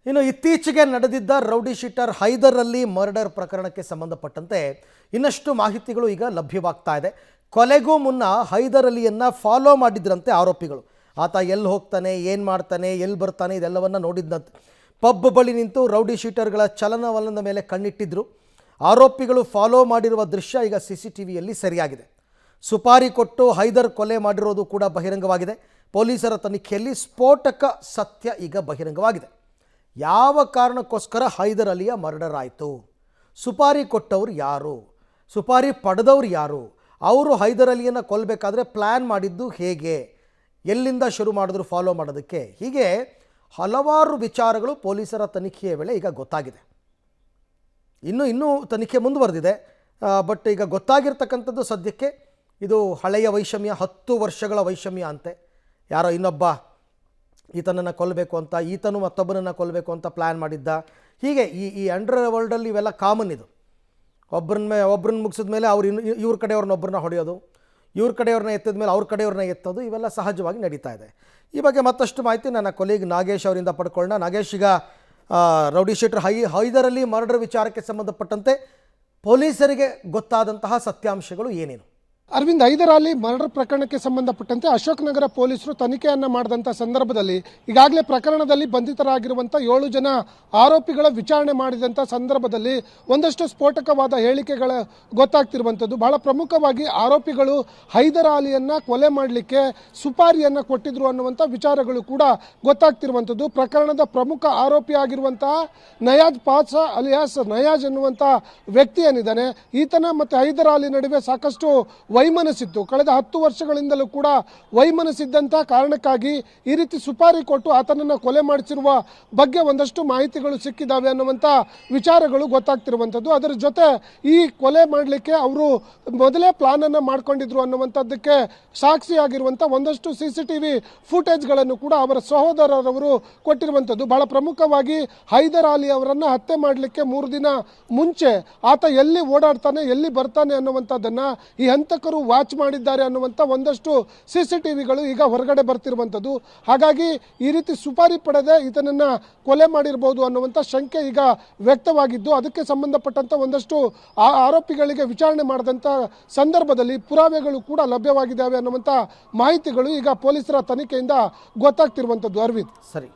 ಇನ್ನು ಇತ್ತೀಚೆಗೆ ನಡೆದಿದ್ದ rowdy sheeter Haider Ali murder ಪ್ರಕರಣಕ್ಕೆ ಸಂಬಂಧಪಟ್ಟಂತೆ ಇನ್ನಷ್ಟು ಮಾಹಿತಿಗಳು ಈಗ ಲಭ್ಯವಾಗ್ತಾ ಇದೆ. ಕೊಲೆಗೂ ಮುನ್ನ ಹೈದರ್ ಅಲಿಯನ್ನು ಫಾಲೋ ಮಾಡಿದ್ರಂತೆ ಆರೋಪಿಗಳು. ಆತ ಎಲ್ಲಿ ಹೋಗ್ತಾನೆ, ಏನು ಮಾಡ್ತಾನೆ, ಎಲ್ಲಿ ಬರ್ತಾನೆ ಇದೆಲ್ಲವನ್ನು ನೋಡಿದ್ದಂತೆ. ಪಬ್ ಬಳಿ ನಿಂತು ರೌಡಿ ಶೀಟರ್ಗಳ ಚಲನವಲನದ ಮೇಲೆ ಕಣ್ಣಿಟ್ಟಿದ್ರು. ಆರೋಪಿಗಳು ಫಾಲೋ ಮಾಡಿರುವ ದೃಶ್ಯ ಈಗ CCTVಯಲ್ಲಿ ಸರಿಯಾಗಿದೆ. ಸುಪಾರಿ ಕೊಟ್ಟು ಹೈದರ್ ಕೊಲೆ ಮಾಡಿರೋದು ಕೂಡ ಬಹಿರಂಗವಾಗಿದೆ. ಪೊಲೀಸರ ತನಿಖೆಯಲ್ಲಿ ಸ್ಫೋಟಕ ಸತ್ಯ ಈಗ ಬಹಿರಂಗವಾಗಿದೆ. ಯಾವ ಕಾರಣಕ್ಕೋಸ್ಕರ ಹೈದರ್ ಅಲಿಯ ಮರ್ಡರ್ ಆಯಿತು, ಸುಪಾರಿ ಕೊಟ್ಟವ್ರು ಯಾರು, ಸುಪಾರಿ ಪಡೆದವ್ರು ಯಾರು, ಅವರು ಹೈದರ್ ಅಲಿಯನ್ನು ಕೊಲ್ಲಬೇಕಾದ್ರೆ ಪ್ಲ್ಯಾನ್ ಮಾಡಿದ್ದು ಹೇಗೆ, ಎಲ್ಲಿಂದ ಶುರು ಮಾಡಿದ್ರು ಫಾಲೋ ಮಾಡೋದಕ್ಕೆ, ಹೀಗೆ ಹಲವಾರು ವಿಚಾರಗಳು ಪೊಲೀಸರ ತನಿಖೆಯ ವೇಳೆ ಈಗ ಗೊತ್ತಾಗಿದೆ. ಇನ್ನೂ ತನಿಖೆ ಮುಂದುವರೆದಿದೆ. ಬಟ್ ಈಗ ಗೊತ್ತಾಗಿರ್ತಕ್ಕಂಥದ್ದು ಸದ್ಯಕ್ಕೆ ಇದು ಹಳೆಯ ವೈಷಮ್ಯ, 10 ವರ್ಷಗಳ ವೈಷಮ್ಯ ಅಂತೆ. ಯಾರೋ ಇನ್ನೊಬ್ಬ ಈತನನ್ನು ಕೊಲ್ಲಬೇಕು ಅಂತ, ಈತನು ಮತ್ತೊಬ್ಬನನ್ನು ಕೊಲ್ಲಬೇಕು ಅಂತ ಪ್ಲ್ಯಾನ್ ಮಾಡಿದ್ದ. ಹೀಗೆ ಈ ಅಂಡರ್ ವರ್ಲ್ಡಲ್ಲಿ ಇವೆಲ್ಲ ಕಾಮನ್. ಇದು ಒಬ್ಬರನ್ನ ಮುಗಿಸಿದ ಮೇಲೆ ಅವ್ರು ಇವ್ರ ಕಡೆಯವ್ರನ್ನೊಬ್ಬರನ್ನ ಹೊಡೆಯೋದು, ಇವ್ರ ಕಡೆಯವ್ರನ್ನ ಎತ್ತಿದ ಮೇಲೆ ಅವ್ರ ಕಡೆಯವ್ರನ್ನ ಎತ್ತೋದು, ಇವೆಲ್ಲ ಸಹಜವಾಗಿ ನಡೀತಾ ಇದೆ. ಈ ಬಗ್ಗೆ ಮತ್ತಷ್ಟು ಮಾಹಿತಿ ನನ್ನ ಕೊಲೀಗ್ ನಾಗೇಶ್ ಅವರಿಂದ ಪಡ್ಕೊಳ್ಳೋಣ. ನಾಗೇಶ್, ಈಗ rowdy sheeter Haider Ali murder ವಿಚಾರಕ್ಕೆ ಸಂಬಂಧಪಟ್ಟಂತೆ ಪೊಲೀಸರಿಗೆ ಗೊತ್ತಾದಂತಹ ಸತ್ಯಾಂಶಗಳು ಏನೇನು? ಅರವಿಂದ್, ಹೈದರ್ ಅಲಿ ಮರ್ಡರ್ ಪ್ರಕರಣಕ್ಕೆ ಸಂಬಂಧಪಟ್ಟಂತೆ ಅಶೋಕ್ ನಗರ ಪೊಲೀಸರು ತನಿಖೆಯನ್ನು ಮಾಡಿದಂಥ ಸಂದರ್ಭದಲ್ಲಿ ಈಗಾಗಲೇ ಪ್ರಕರಣದಲ್ಲಿ ಬಂಧಿತರಾಗಿರುವಂಥ 7 ಜನ ಆರೋಪಿಗಳ ವಿಚಾರಣೆ ಮಾಡಿದಂಥ ಸಂದರ್ಭದಲ್ಲಿ ಒಂದಷ್ಟು ಸ್ಫೋಟಕವಾದ ಹೇಳಿಕೆಗಳ ಗೊತ್ತಾಗ್ತಿರುವಂಥದ್ದು. ಬಹಳ ಪ್ರಮುಖವಾಗಿ ಆರೋಪಿಗಳು ಹೈದರ್ ಅಲಿಯನ್ನು ಕೊಲೆ ಮಾಡಲಿಕ್ಕೆ ಸುಪಾರಿಯನ್ನು ಕೊಟ್ಟಿದ್ರು ಅನ್ನುವಂಥ ವಿಚಾರಗಳು ಕೂಡ ಗೊತ್ತಾಗ್ತಿರುವಂಥದ್ದು. ಪ್ರಕರಣದ ಪ್ರಮುಖ ಆರೋಪಿಯಾಗಿರುವಂತಹ ನಯಾಜ್ ಪಾಷಾ ಅಲಿಯಾಸ್ ನಯಾಜ್ ಎನ್ನುವಂಥ ವ್ಯಕ್ತಿ ಏನಿದ್ದಾನೆ, ಈತನ ಮತ್ತು ಹೈದರ್ ಅಲಿ ನಡುವೆ ಸಾಕಷ್ಟು ವೈಮನಸ್ಸಿತ್ತು. ಕಳೆದ 10 ವರ್ಷಗಳಿಂದಲೂ ಕೂಡ ವೈಮನಸ್ಸಿದ್ದಂಥ ಕಾರಣಕ್ಕಾಗಿ ಈ ರೀತಿ ಸುಪಾರಿ ಕೊಟ್ಟು ಆತನನ್ನು ಕೊಲೆ ಮಾಡಿಸಿರುವ ಬಗ್ಗೆ ಒಂದಷ್ಟು ಮಾಹಿತಿಗಳು ಸಿಕ್ಕಿದ್ದಾವೆ ಅನ್ನುವಂಥ ವಿಚಾರಗಳು ಗೊತ್ತಾಗ್ತಿರುವಂಥದ್ದು. ಅದರ ಜೊತೆ ಈ ಕೊಲೆ ಮಾಡಲಿಕ್ಕೆ ಅವರು ಮೊದಲೇ ಪ್ಲಾನನ್ನು ಮಾಡ್ಕೊಂಡಿದ್ರು ಅನ್ನುವಂಥದ್ದಕ್ಕೆ ಸಾಕ್ಷಿಯಾಗಿರುವಂಥ ಒಂದಷ್ಟು CCTV ಫುಟೇಜ್ಗಳನ್ನು ಕೂಡ ಅವರ ಸಹೋದರರವರು ಕೊಟ್ಟಿರುವಂಥದ್ದು. ಬಹಳ ಪ್ರಮುಖವಾಗಿ ಹೈದರ್ ಅಲಿ ಅವರನ್ನು ಹತ್ಯೆ ಮಾಡಲಿಕ್ಕೆ 3 ದಿನ ಮುಂಚೆ ಆತ ಎಲ್ಲಿ ಓಡಾಡ್ತಾನೆ, ಎಲ್ಲಿ ಬರ್ತಾನೆ ಅನ್ನುವಂಥದ್ದನ್ನು ಈ ಹಂತಕರು ವಾಚ್ ಮಾಡಿದ್ದಾರೆ ಅನ್ನುವಂಥ ಒಂದಷ್ಟು CCTVಗಳು ಈಗ ಹೊರಗಡೆ ಬರ್ತಿರುವಂಥದ್ದು. ಹಾಗಾಗಿ ಈ ರೀತಿ ಸುಪಾರಿ ಪಡೆದೇ ಈತನನ್ನು ಕೊಲೆ ಮಾಡಿರ್ಬೋದು ಅನ್ನುವಂಥ ಶಂಕೆ ಈಗ ವ್ಯಕ್ತವಾಗಿದ್ದು, ಅದಕ್ಕೆ ಸಂಬಂಧಪಟ್ಟಂಥ ಒಂದಷ್ಟು ಆರೋಪಿಗಳಿಗೆ ವಿಚಾರಣೆ ಮಾಡಿದಂಥ ಸಂದರ್ಭದಲ್ಲಿ ಪುರಾವೆಗಳು ಕೂಡ ಲಭ್ಯವಾಗಿದ್ದಾವೆ ಅನ್ನುವಂಥ ಮಾಹಿತಿಗಳು ಈಗ ಪೊಲೀಸರ ತನಿಖೆಯಿಂದ ಗೊತ್ತಾಗ್ತಿರುವಂಥದ್ದು. ಅರವಿಂದ್, ಸರಿ.